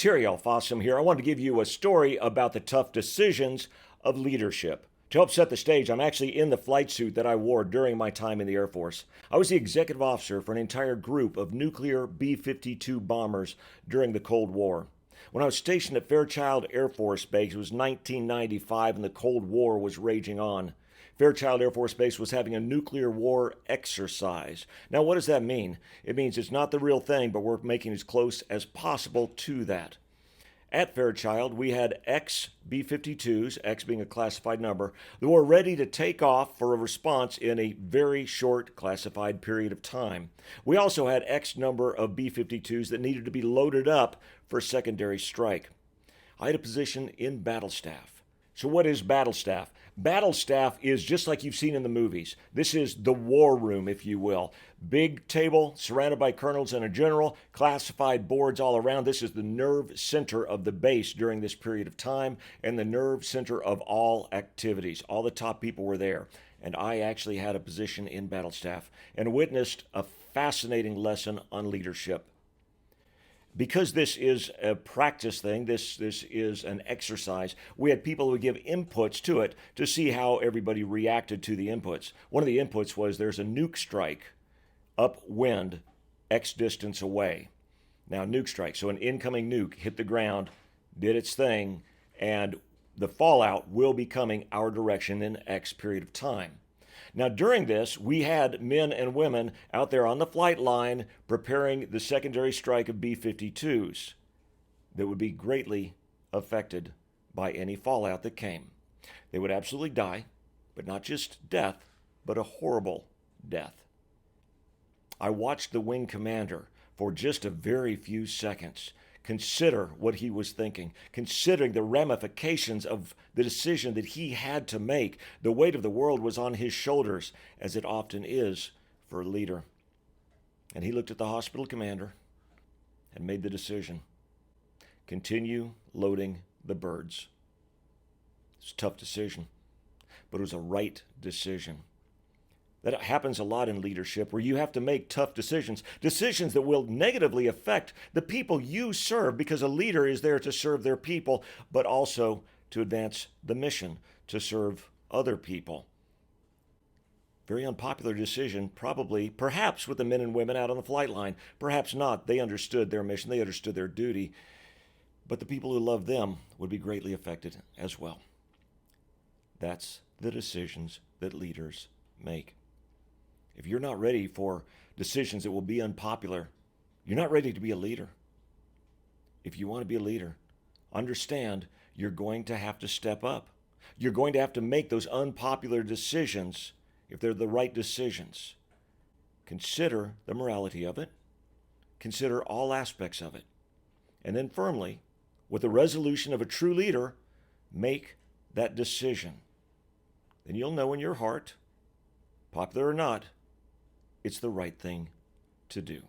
Terry Alfossum here. I wanted to give you a story about the tough decisions of leadership. To help set the stage, I'm actually in the flight suit that I wore during my time in the Air Force. I was the executive officer for an entire group of nuclear B-52 bombers during the Cold War. When I was stationed at Fairchild Air Force Base, it was 1995 and the Cold War was raging on. Fairchild Air Force Base was having a nuclear war exercise. Now, what does that mean? It means it's not the real thing, but we're making as close as possible to that. At Fairchild, we had X B-52s, X being a classified number, that were ready to take off for a response in a very short classified period of time. We also had X number of B-52s that needed to be loaded up for a secondary strike. I had a position in battle staff. So what is battle staff? Battle staff is just like you've seen in the movies. This is the war room, if you will. Big table surrounded by colonels and a general, classified boards all around. This is the nerve center of the base during this period of time and the nerve center of all activities. All the top people were there. And I actually had a position in battle staff and witnessed a fascinating lesson on leadership. Because this is a practice thing, this is an exercise, we had people who would give inputs to it to see how everybody reacted to the inputs. One of the inputs was there's a nuke strike upwind X distance away. Now, nuke strike, so an incoming nuke hit the ground, did its thing, and the fallout will be coming our direction in X period of time. Now, during this, we had men and women out there on the flight line preparing the secondary strike of B-52s that would be greatly affected by any fallout that came. They would absolutely die, but not just death, but a horrible death. I watched the wing commander for just a very few seconds consider what he was thinking, considering the ramifications of the decision that he had to make. The weight of the world was on his shoulders, as it often is for a leader. And he looked at the hospital commander and made the decision. Continue loading the birds. It's a tough decision, but it was a right decision. That happens a lot in leadership where you have to make tough decisions, decisions that will negatively affect the people you serve, because a leader is there to serve their people, but also to advance the mission, to serve other people. Very unpopular decision, probably, perhaps with the men and women out on the flight line. Perhaps not. They understood their mission. They understood their duty. But the people who loved them would be greatly affected as well. That's the decisions that leaders make. If you're not ready for decisions that will be unpopular, you're not ready to be a leader. If you want to be a leader, understand you're going to have to step up. You're going to have to make those unpopular decisions if they're the right decisions. Consider the morality of it. Consider all aspects of it. And then firmly, with the resolution of a true leader, make that decision. Then you'll know in your heart, popular or not, it's the right thing to do.